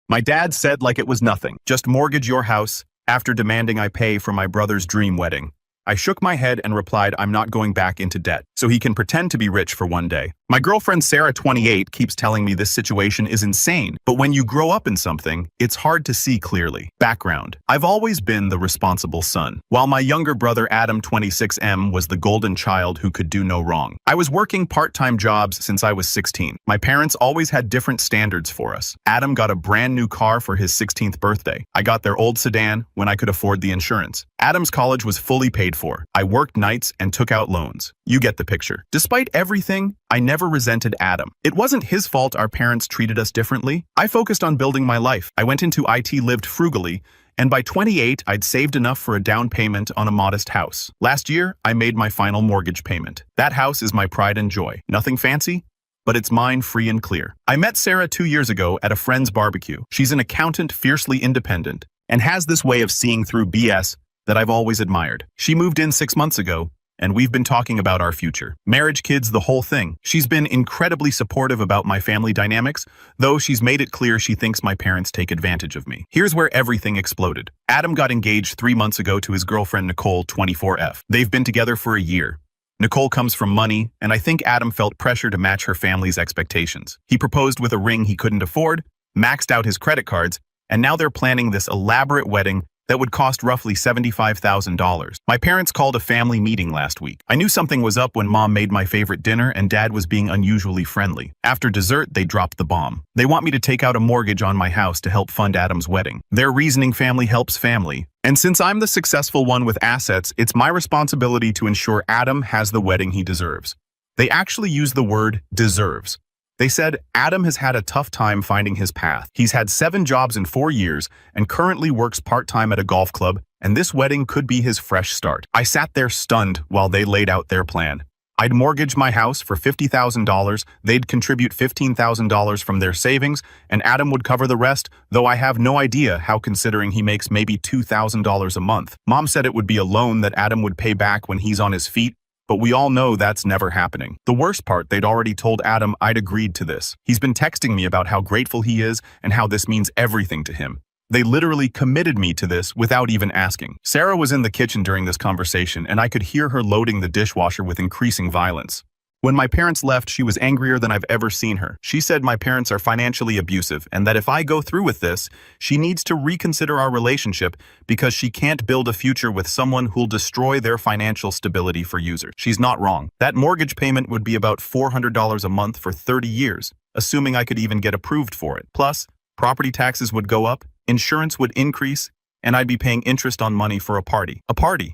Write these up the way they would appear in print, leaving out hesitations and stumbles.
My dad said like it was nothing. Just mortgage your house after demanding I pay for my brother's dream wedding. I shook my head and replied I'm not going back into debt, so he can pretend to be rich for one day. My girlfriend Sarah, 28, keeps telling me this situation is insane, but when you grow up in something, it's hard to see clearly. Background. I've always been the responsible son, while my younger brother Adam, 26M, was the golden child who could do no wrong. I was working part-time jobs since I was 16. My parents always had different standards for us. Adam got a brand new car for his 16th birthday. I got their old sedan when I could afford the insurance. Adam's college was fully paid for. I worked nights and took out loans. You get the picture. Despite everything, I never resented Adam. It wasn't his fault our parents treated us differently. I focused on building my life. I went into IT, lived frugally, and by 28, I'd saved enough for a down payment on a modest house. Last year, I made my final mortgage payment. That house is my pride and joy. Nothing fancy, but it's mine free and clear. I met Sarah 2 years ago at a friend's barbecue. She's an accountant, fiercely independent, and has this way of seeing through BS that I've always admired. She moved in 6 months ago, and we've been talking about our future. Marriage, kids, the whole thing. She's been incredibly supportive about my family dynamics, though she's made it clear she thinks my parents take advantage of me. Here's where everything exploded. Adam got engaged 3 months ago to his girlfriend Nicole, 24F. They've been together for a year. Nicole comes from money, and I think Adam felt pressure to match her family's expectations. He proposed with a ring he couldn't afford, maxed out his credit cards, and now they're planning this elaborate wedding that would cost roughly $75,000. My parents called a family meeting last week. I knew something was up when Mom made my favorite dinner and Dad was being unusually friendly. After dessert, they dropped the bomb. They want me to take out a mortgage on my house to help fund Adam's wedding. Their reasoning, family helps family. And since I'm the successful one with assets, it's my responsibility to ensure Adam has the wedding he deserves. They actually use the word deserves. They said Adam has had a tough time finding his path. He's had 7 jobs in 4 years and currently works part-time at a golf club, and this wedding could be his fresh start. I sat there stunned while they laid out their plan. I'd mortgage my house for $50,000, they'd contribute $15,000 from their savings, and Adam would cover the rest, though I have no idea how, considering he makes maybe $2,000 a month. Mom said it would be a loan that Adam would pay back when he's on his feet, but we all know that's never happening. The worst part, they'd already told Adam I'd agreed to this. He's been texting me about how grateful he is and how this means everything to him. They literally committed me to this without even asking. Sarah was in the kitchen during this conversation, and I could hear her loading the dishwasher with increasing violence. When my parents left, she was angrier than I've ever seen her. She said my parents are financially abusive and that if I go through with this, she needs to reconsider our relationship because she can't build a future with someone who'll destroy their financial stability for users. She's not wrong. That mortgage payment would be about $400 a month for 30 years, assuming I could even get approved for it. Plus, property taxes would go up, insurance would increase, and I'd be paying interest on money for a party.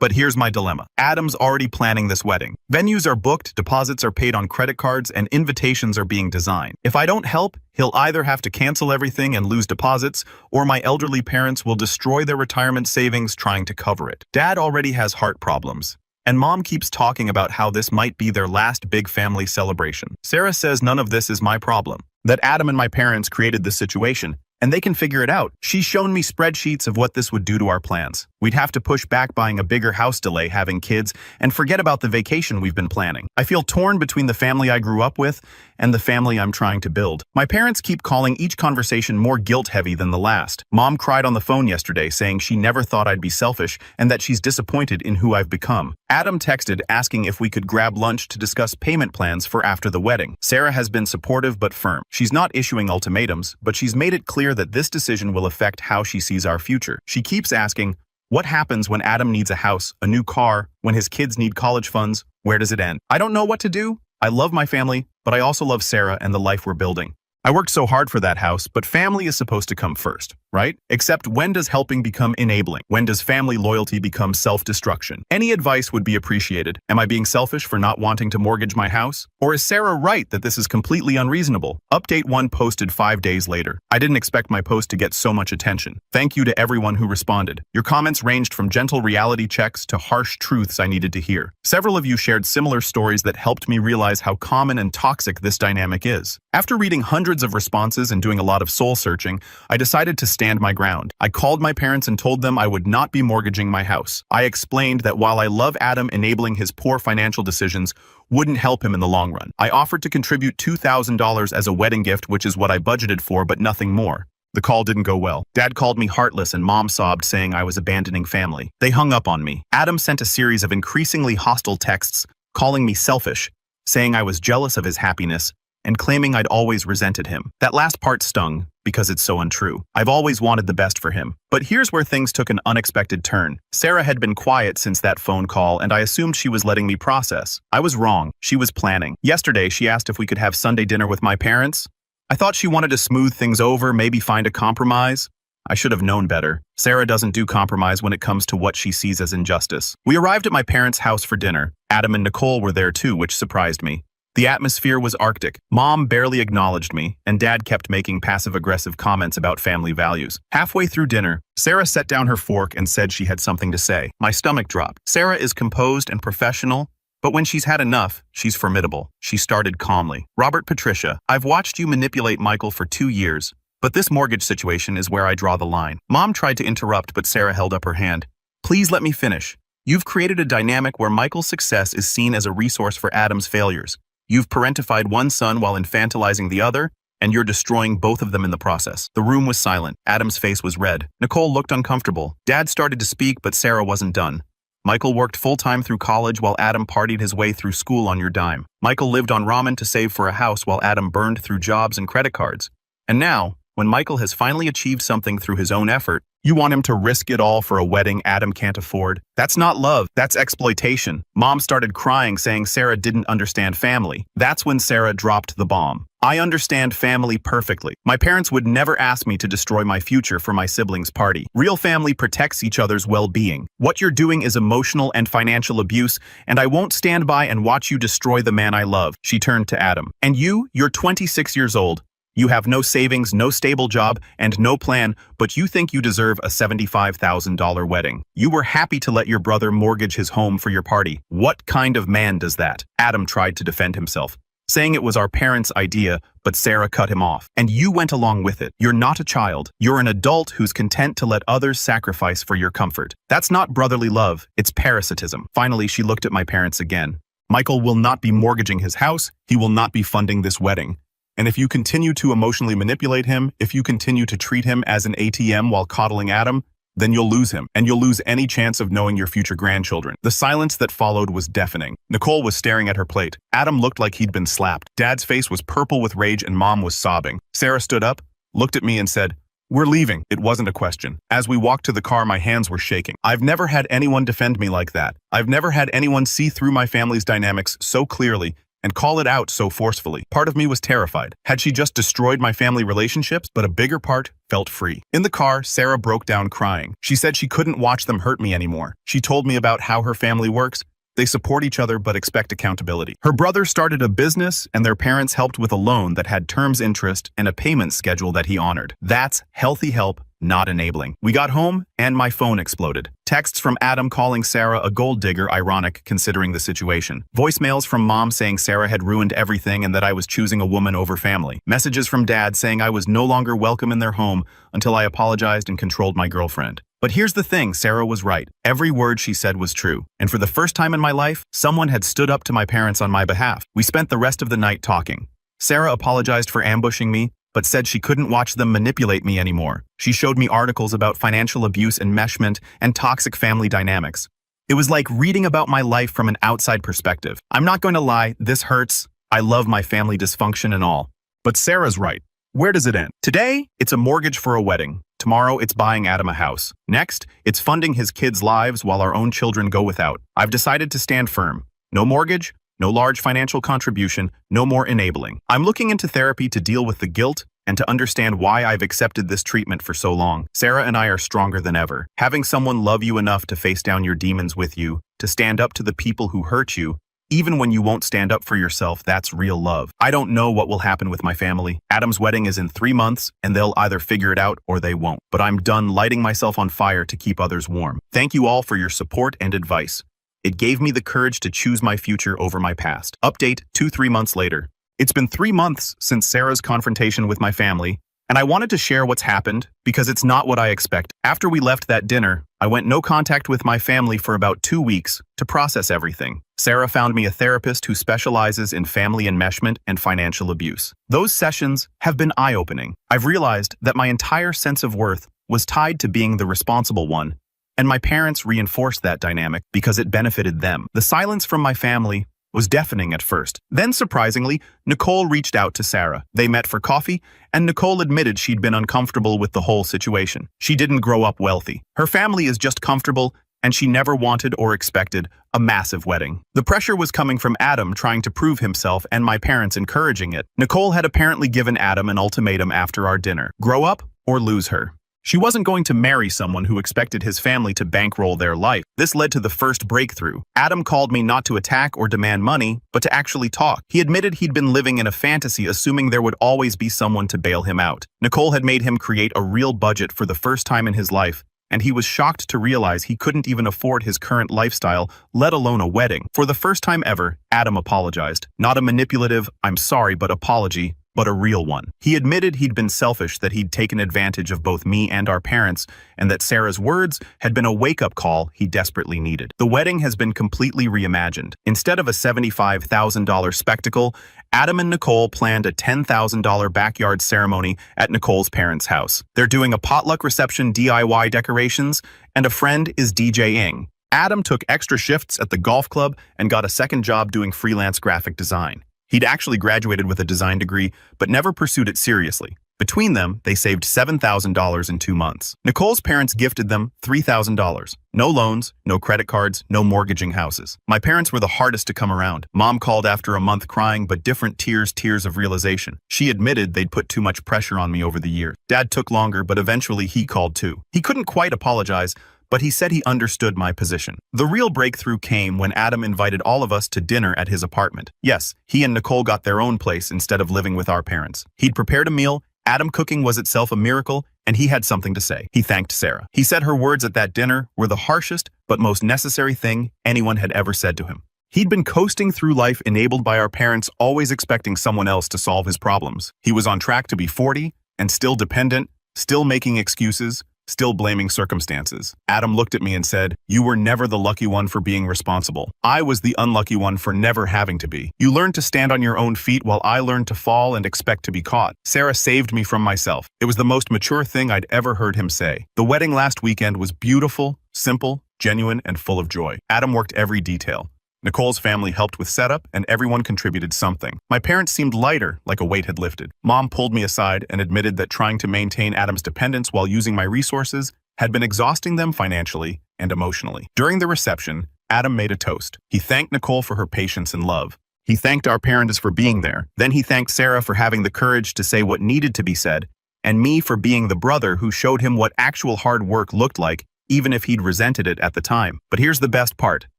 But here's my dilemma. Adam's already planning this wedding. Venues are booked, deposits are paid on credit cards, and invitations are being designed. If I don't help, he'll either have to cancel everything and lose deposits, or my elderly parents will destroy their retirement savings trying to cover it. Dad already has heart problems, and Mom keeps talking about how this might be their last big family celebration. Sarah says none of this is my problem, that Adam and my parents created this situation, and they can figure it out. She's shown me spreadsheets of what this would do to our plans. We'd have to push back buying a bigger house, delay having kids, and forget about the vacation we've been planning. I feel torn between the family I grew up with and the family I'm trying to build. My parents keep calling each conversation more guilt-heavy than the last. Mom cried on the phone yesterday saying she never thought I'd be selfish and that she's disappointed in who I've become. Adam texted asking if we could grab lunch to discuss payment plans for after the wedding. Sarah has been supportive but firm. She's not issuing ultimatums, but she's made it clear that this decision will affect how she sees our future. She keeps asking, what happens when Adam needs a house, a new car, when his kids need college funds? Where does it end? I don't know what to do. I love my family, but I also love Sarah and the life we're building. I worked so hard for that house, but family is supposed to come first, right? Except when does helping become enabling? When does family loyalty become self-destruction? Any advice would be appreciated. Am I being selfish for not wanting to mortgage my house? Or is Sarah right that this is completely unreasonable? Update 1 posted 5 days later. I didn't expect my post to get so much attention. Thank you to everyone who responded. Your comments ranged from gentle reality checks to harsh truths I needed to hear. Several of you shared similar stories that helped me realize how common and toxic this dynamic is. After reading hundreds of responses and doing a lot of soul searching, I decided to stand my ground. I called my parents and told them I would not be mortgaging my house. I explained that while I love Adam, enabling his poor financial decisions wouldn't help him in the long run. I offered to contribute $2,000 as a wedding gift, which is what I budgeted for, but nothing more. The call didn't go well. Dad called me heartless and Mom sobbed, saying I was abandoning family. They hung up on me. Adam sent a series of increasingly hostile texts, calling me selfish, saying I was jealous of his happiness, and claiming I'd always resented him. That last part stung, because it's so untrue. I've always wanted the best for him. But here's where things took an unexpected turn. Sarah had been quiet since that phone call, and I assumed she was letting me process. I was wrong. She was planning. Yesterday, she asked if we could have Sunday dinner with my parents. I thought she wanted to smooth things over, maybe find a compromise. I should have known better. Sarah doesn't do compromise when it comes to what she sees as injustice. We arrived at my parents' house for dinner. Adam and Nicole were there too, which surprised me. The atmosphere was Arctic. Mom barely acknowledged me, and Dad kept making passive-aggressive comments about family values. Halfway through dinner, Sarah set down her fork and said she had something to say. My stomach dropped. Sarah is composed and professional, but when she's had enough, she's formidable. She started calmly. Robert, Patricia, I've watched you manipulate Michael for 2 years, but this mortgage situation is where I draw the line. Mom tried to interrupt, but Sarah held up her hand. Please let me finish. You've created a dynamic where Michael's success is seen as a resource for Adam's failures. You've parentified one son while infantilizing the other, and you're destroying both of them in the process. The room was silent. Adam's face was red. Nicole looked uncomfortable. Dad started to speak, but Sarah wasn't done. Michael worked full-time through college while Adam partied his way through school on your dime. Michael lived on ramen to save for a house while Adam burned through jobs and credit cards. And now, when Michael has finally achieved something through his own effort, you want him to risk it all for a wedding Adam can't afford? That's not love, that's exploitation. Mom started crying, saying Sarah didn't understand family. That's when Sarah dropped the bomb. I understand family perfectly. My parents would never ask me to destroy my future for my siblings' party. Real family protects each other's well-being. What you're doing is emotional and financial abuse, and I won't stand by and watch you destroy the man I love. She turned to Adam. And you're 26 years old. You have no savings, no stable job, and no plan, but you think you deserve a $75,000 wedding. You were happy to let your brother mortgage his home for your party. What kind of man does that? Adam tried to defend himself, saying it was our parents' idea, but Sarah cut him off. And you went along with it. You're not a child. You're an adult who's content to let others sacrifice for your comfort. That's not brotherly love, it's parasitism. Finally, she looked at my parents again. Michael will not be mortgaging his house. He will not be funding this wedding. And if you continue to emotionally manipulate him, if you continue to treat him as an ATM while coddling Adam, then you'll lose him, and you'll lose any chance of knowing your future grandchildren. The silence that followed was deafening. Nicole was staring at her plate. Adam looked like he'd been slapped. Dad's face was purple with rage and Mom was sobbing. Sarah stood up, looked at me and said, "We're leaving." It wasn't a question. As we walked to the car, my hands were shaking. I've never had anyone defend me like that. I've never had anyone see through my family's dynamics so clearly and call it out so forcefully. Part of me was terrified. Had she just destroyed my family relationships? But a bigger part felt free. In the car, Sarah broke down crying. She said she couldn't watch them hurt me anymore. She told me about how her family works. They support each other but expect accountability. Her brother started a business and their parents helped with a loan that had terms, interest, and a payment schedule that he honored. That's healthy help, not enabling. We got home and my phone exploded. Texts from Adam calling Sarah a gold digger, ironic considering the situation. Voicemails from Mom saying Sarah had ruined everything and that I was choosing a woman over family. Messages from Dad saying I was no longer welcome in their home until I apologized and controlled my girlfriend. But here's the thing, Sarah was right. Every word she said was true. And for the first time in my life, someone had stood up to my parents on my behalf. We spent the rest of the night talking. Sarah apologized for ambushing me, but said she couldn't watch them manipulate me anymore. She showed me articles about financial abuse, enmeshment, and toxic family dynamics. It was like reading about my life from an outside perspective. I'm not going to lie, this hurts. I love my family dysfunction and all. But Sarah's right. Where does it end? Today, it's a mortgage for a wedding. Tomorrow, it's buying Adam a house. Next, it's funding his kids' lives while our own children go without. I've decided to stand firm. No mortgage, no large financial contribution, no more enabling. I'm looking into therapy to deal with the guilt and to understand why I've accepted this treatment for so long. Sarah and I are stronger than ever. Having someone love you enough to face down your demons with you, to stand up to the people who hurt you, even when you won't stand up for yourself, that's real love. I don't know what will happen with my family. Adam's wedding is in 3 months, and they'll either figure it out or they won't. But I'm done lighting myself on fire to keep others warm. Thank you all for your support and advice. It gave me the courage to choose my future over my past. Update 2-3 months later. It's been 3 months since Sarah's confrontation with my family, And I wanted to share what's happened because it's not what I expect. After we left that dinner, I went no contact with my family for about 2 weeks to process everything. Sarah found me a therapist who specializes in family enmeshment and financial abuse. Those sessions have been eye-opening. I've realized that my entire sense of worth was tied to being the responsible one, and my parents reinforced that dynamic because it benefited them. The silence from my family was deafening at first. Then, surprisingly, Nicole reached out to Sarah. They met for coffee, and Nicole admitted she'd been uncomfortable with the whole situation. She didn't grow up wealthy. Her family is just comfortable, and she never wanted or expected a massive wedding. The pressure was coming from Adam trying to prove himself and my parents encouraging it. Nicole had apparently given Adam an ultimatum after our dinner: grow up or lose her. She wasn't going to marry someone who expected his family to bankroll their life. This led to the first breakthrough. Adam called me not to attack or demand money, but to actually talk. He admitted he'd been living in a fantasy, assuming there would always be someone to bail him out. Nicole had made him create a real budget for the first time in his life, and he was shocked to realize he couldn't even afford his current lifestyle, let alone a wedding. For the first time ever, Adam apologized. Not a manipulative, "I'm sorry, but" apology, but a real one. He admitted he'd been selfish, that he'd taken advantage of both me and our parents, and that Sarah's words had been a wake-up call he desperately needed. The wedding has been completely reimagined. Instead of a $75,000 spectacle, Adam and Nicole planned a $10,000 backyard ceremony at Nicole's parents' house. They're doing a potluck reception, DIY decorations, and a friend is DJing. Adam took extra shifts at the golf club and got a second job doing freelance graphic design. He'd actually graduated with a design degree, but never pursued it seriously. Between them, they saved $7,000 in 2 months. Nicole's parents gifted them $3,000. No loans, no credit cards, no mortgaging houses. My parents were the hardest to come around. Mom called after a month crying, but different tears of realization. She admitted they'd put too much pressure on me over the years. Dad took longer, but eventually he called too. He couldn't quite apologize, but he said he understood my position. The real breakthrough came when Adam invited all of us to dinner at his apartment. Yes, he and Nicole got their own place instead of living with our parents. He'd prepared a meal. Adam cooking was itself a miracle, and he had something to say. He thanked Sarah. He said her words at that dinner were the harshest but most necessary thing anyone had ever said to him. He'd been coasting through life enabled by our parents, always expecting someone else to solve his problems. He was on track to be 40 and still dependent, still making excuses, still blaming circumstances. Adam looked at me and said, "You were never the lucky one for being responsible. I was the unlucky one for never having to be. You learned to stand on your own feet while I learned to fall and expect to be caught." Sarah saved me from myself. It was the most mature thing I'd ever heard him say. The wedding last weekend was beautiful, simple, genuine, and full of joy. Adam worked every detail. Nicole's family helped with setup, and everyone contributed something. My parents seemed lighter, like a weight had lifted. Mom pulled me aside and admitted that trying to maintain Adam's dependence while using my resources had been exhausting them financially and emotionally. During the reception, Adam made a toast. He thanked Nicole for her patience and love. He thanked our parents for being there. Then he thanked Sarah for having the courage to say what needed to be said, and me for being the brother who showed him what actual hard work looked like, even if he'd resented it at the time. But here's the best part.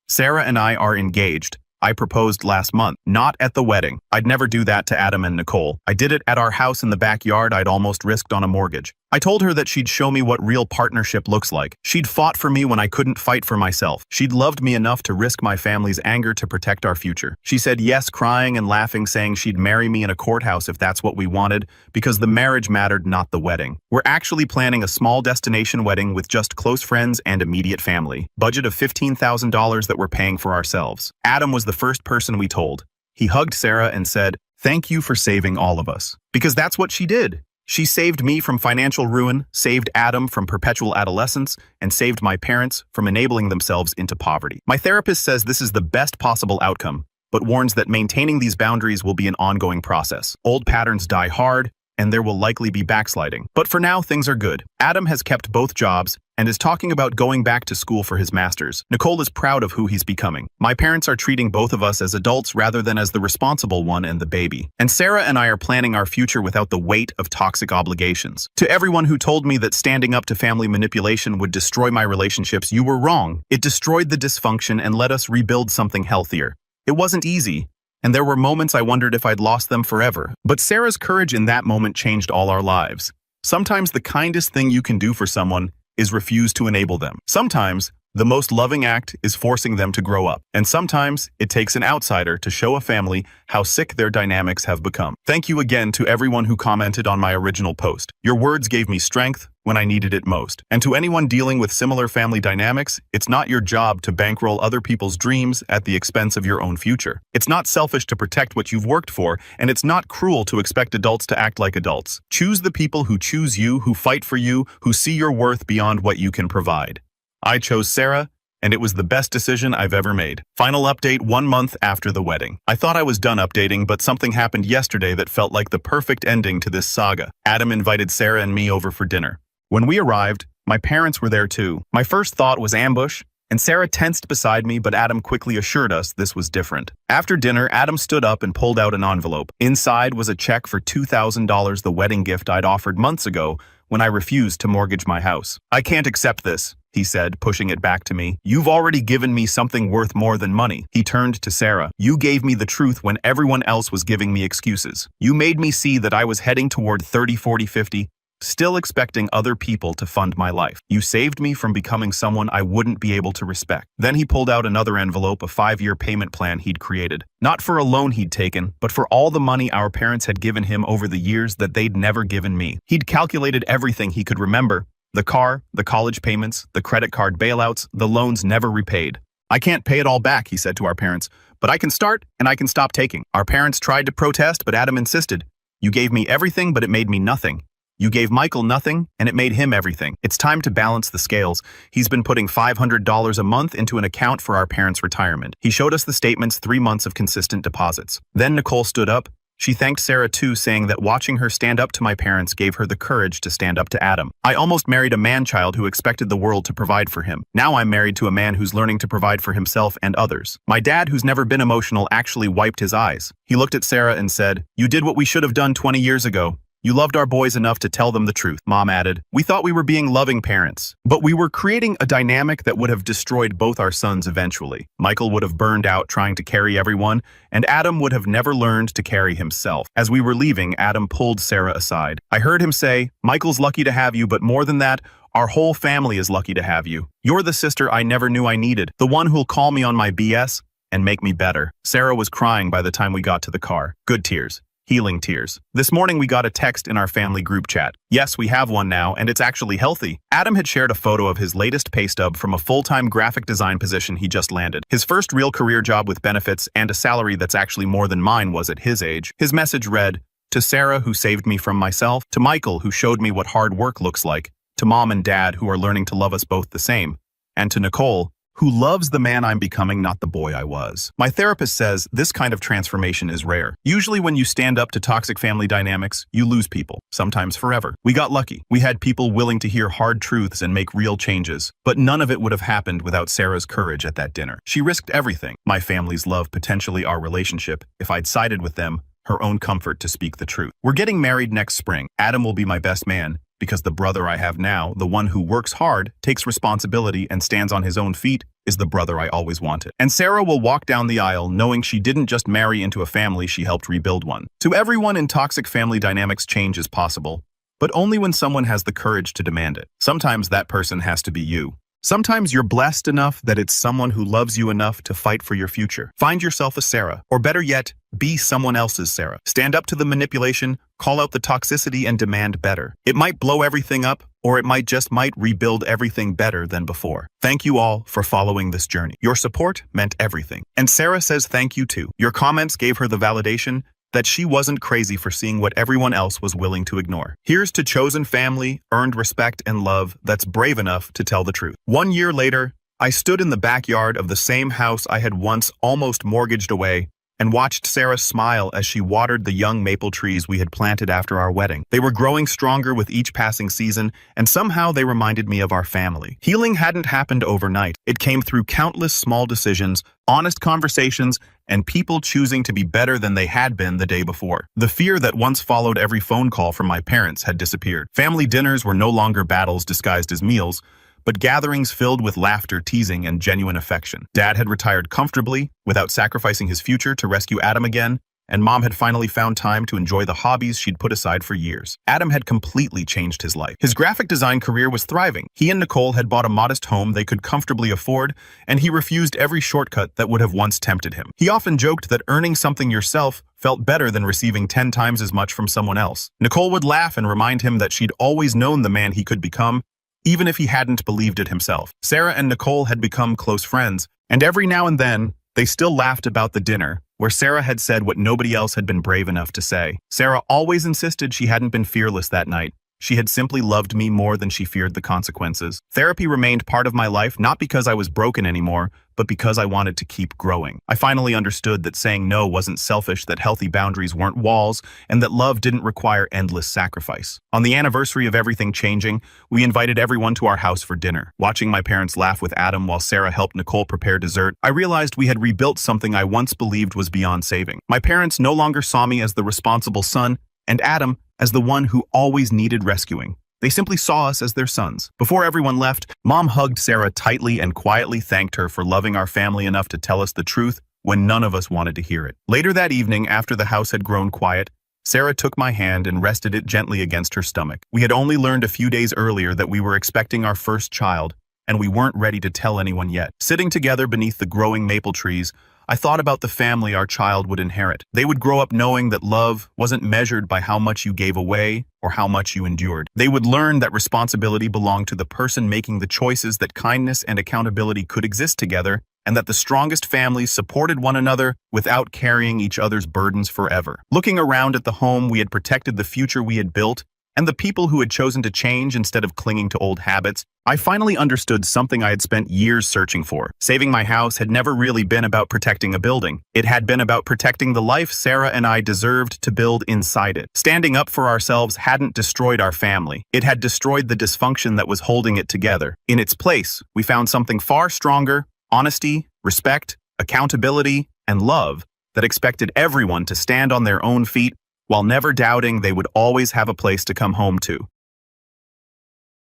Sarah and I are engaged. I proposed last month, not at the wedding. I'd never do that to Adam and Nicole. I did it at our house in the backyard I'd almost risked on a mortgage. I told her that she'd show me what real partnership looks like. She'd fought for me when I couldn't fight for myself. She'd loved me enough to risk my family's anger to protect our future. She said yes, crying and laughing, saying she'd marry me in a courthouse if that's what we wanted, because the marriage mattered, not the wedding. We're actually planning a small destination wedding with just close friends and immediate family. Budget of $15,000 that we're paying for ourselves. Adam was the first person we told. He hugged Sarah and said, "Thank you for saving all of us." Because that's what she did. She saved me from financial ruin, saved Adam from perpetual adolescence, and saved my parents from enabling themselves into poverty. My therapist says this is the best possible outcome, but warns that maintaining these boundaries will be an ongoing process. Old patterns die hard, and there will likely be backsliding. But for now, things are good. Adam has kept both jobs and is talking about going back to school for his master's. Nicole is proud of who he's becoming. My parents are treating both of us as adults rather than as the responsible one and the baby. And Sarah and I are planning our future without the weight of toxic obligations. To everyone who told me that standing up to family manipulation would destroy my relationships, you were wrong. It destroyed the dysfunction and let us rebuild something healthier. It wasn't easy, and there were moments I wondered if I'd lost them forever. But Sarah's courage in that moment changed all our lives. Sometimes the kindest thing you can do for someone is refuse to enable them. Sometimes The most loving act is forcing them to grow up. And sometimes it takes an outsider to show a family how sick their dynamics have become. Thank you again to everyone who commented on my original post. Your words gave me strength when I needed it most. And to anyone dealing with similar family dynamics, it's not your job to bankroll other people's dreams at the expense of your own future. It's not selfish to protect what you've worked for, and it's not cruel to expect adults to act like adults. Choose the people who choose you, who fight for you, who see your worth beyond what you can provide. I chose Sarah, and it was the best decision I've ever made. Final update 1 month after the wedding. I thought I was done updating, but something happened yesterday that felt like the perfect ending to this saga. Adam invited Sarah and me over for dinner. When we arrived, my parents were there too. My first thought was ambush, and Sarah tensed beside me, but Adam quickly assured us this was different. After dinner, Adam stood up and pulled out an envelope. Inside was a check for $2,000, the wedding gift I'd offered months ago when I refused to mortgage my house. "I can't accept this," he said, pushing it back to me. "You've already given me something worth more than money." He turned to Sarah. "You gave me the truth when everyone else was giving me excuses. You made me see that I was heading toward 30, 40, 50, still expecting other people to fund my life. You saved me from becoming someone I wouldn't be able to respect." Then he pulled out another envelope, a 5-year payment plan he'd created. Not for a loan he'd taken, but for all the money our parents had given him over the years that they'd never given me. He'd calculated everything he could remember: the car, the college payments, the credit card bailouts, the loans never repaid. "I can't pay it all back," he said to our parents, "but I can start and I can stop taking." Our parents tried to protest, but Adam insisted. "You gave me everything, but it made me nothing. You gave Michael nothing, and it made him everything. It's time to balance the scales." He's been putting $500 a month into an account for our parents' retirement. He showed us the statements, 3 months of consistent deposits. Then Nicole stood up. She thanked Sarah too, saying that watching her stand up to my parents gave her the courage to stand up to Adam. "I almost married a man-child who expected the world to provide for him. Now I'm married to a man who's learning to provide for himself and others." My dad, who's never been emotional, actually wiped his eyes. He looked at Sarah and said, "You did what we should have done 20 years ago. You loved our boys enough to tell them the truth." Mom added, "We thought we were being loving parents, but we were creating a dynamic that would have destroyed both our sons eventually. Michael would have burned out trying to carry everyone, and Adam would have never learned to carry himself." As we were leaving, Adam pulled Sarah aside. I heard him say, "Michael's lucky to have you, but more than that, our whole family is lucky to have you. You're the sister I never knew I needed, the one who'll call me on my BS and make me better." Sarah was crying by the time we got to the car. Good tears. Healing tears. This morning we got a text in our family group chat. Yes, we have one now, and it's actually healthy. Adam had shared a photo of his latest pay stub from a full-time graphic design position he just landed. His first real career job with benefits and a salary that's actually more than mine was at his age. His message read, "To Sarah, who saved me from myself, to Michael, who showed me what hard work looks like, to Mom and Dad, who are learning to love us both the same, and to Nicole, who loves the man I'm becoming, not the boy I was." My therapist says this kind of transformation is rare. Usually when you stand up to toxic family dynamics, you lose people, sometimes forever. We got lucky. We had people willing to hear hard truths and make real changes. But none of it would have happened without Sarah's courage at that dinner. She risked everything: my family's love, potentially our relationship, if I'd sided with them, her own comfort to speak the truth. We're getting married next spring. Adam will be my best man, because the brother I have now, the one who works hard, takes responsibility, and stands on his own feet, is the brother I always wanted. And Sarah will walk down the aisle knowing she didn't just marry into a family, she helped rebuild one. To everyone in toxic family dynamics, change is possible, but only when someone has the courage to demand it. Sometimes that person has to be you. Sometimes you're blessed enough that it's someone who loves you enough to fight for your future. Find yourself a Sarah, or better yet, be someone else's Sarah. Stand up to the manipulation, call out the toxicity, and demand better. It might blow everything up, or it might rebuild everything better than before. Thank you all for following this journey. Your support meant everything. And Sarah says thank you too. Your comments gave her the validation that she wasn't crazy for seeing what everyone else was willing to ignore. Here's to chosen family, earned respect and love that's brave enough to tell the truth. 1 year later, I stood in the backyard of the same house I had once almost mortgaged away and watched Sarah smile as she watered the young maple trees we had planted after our wedding. They were growing stronger with each passing season, and somehow they reminded me of our family. Healing hadn't happened overnight. It came through countless small decisions, honest conversations, and people choosing to be better than they had been the day before. The fear that once followed every phone call from my parents had disappeared. Family dinners were no longer battles disguised as meals, but gatherings filled with laughter, teasing, and genuine affection. Dad had retired comfortably, without sacrificing his future to rescue Adam again, and Mom had finally found time to enjoy the hobbies she'd put aside for years. Adam had completely changed his life. His graphic design career was thriving. He and Nicole had bought a modest home they could comfortably afford, and he refused every shortcut that would have once tempted him. He often joked that earning something yourself felt better than receiving 10 times as much from someone else. Nicole would laugh and remind him that she'd always known the man he could become, even if he hadn't believed it himself. Sarah and Nicole had become close friends, and every now and then, they still laughed about the dinner, where Sarah had said what nobody else had been brave enough to say. Sarah always insisted she hadn't been fearless that night. She had simply loved me more than she feared the consequences. Therapy remained part of my life not because I was broken anymore, but because I wanted to keep growing. I finally understood that saying no wasn't selfish, that healthy boundaries weren't walls, and that love didn't require endless sacrifice. On the anniversary of everything changing, we invited everyone to our house for dinner. Watching my parents laugh with Adam while Sarah helped Nicole prepare dessert, I realized we had rebuilt something I once believed was beyond saving. My parents no longer saw me as the responsible son, and Adam as the one who always needed rescuing. They simply saw us as their sons. Before everyone left, Mom hugged Sarah tightly and quietly thanked her for loving our family enough to tell us the truth when none of us wanted to hear it. Later that evening, after the house had grown quiet, Sarah took my hand and rested it gently against her stomach. We had only learned a few days earlier that we were expecting our first child, and we weren't ready to tell anyone yet. Sitting together beneath the growing maple trees, I thought about the family our child would inherit. They would grow up knowing that love wasn't measured by how much you gave away or how much you endured. They would learn that responsibility belonged to the person making the choices, that kindness and accountability could exist together, and that the strongest families supported one another without carrying each other's burdens forever. Looking around at the home we had protected, the future we had built, and the people who had chosen to change instead of clinging to old habits, I finally understood something I had spent years searching for. Saving my house had never really been about protecting a building. It had been about protecting the life Sarah and I deserved to build inside it. Standing up for ourselves hadn't destroyed our family. It had destroyed the dysfunction that was holding it together. In its place, we found something far stronger: honesty, respect, accountability, and love that expected everyone to stand on their own feet while never doubting they would always have a place to come home to.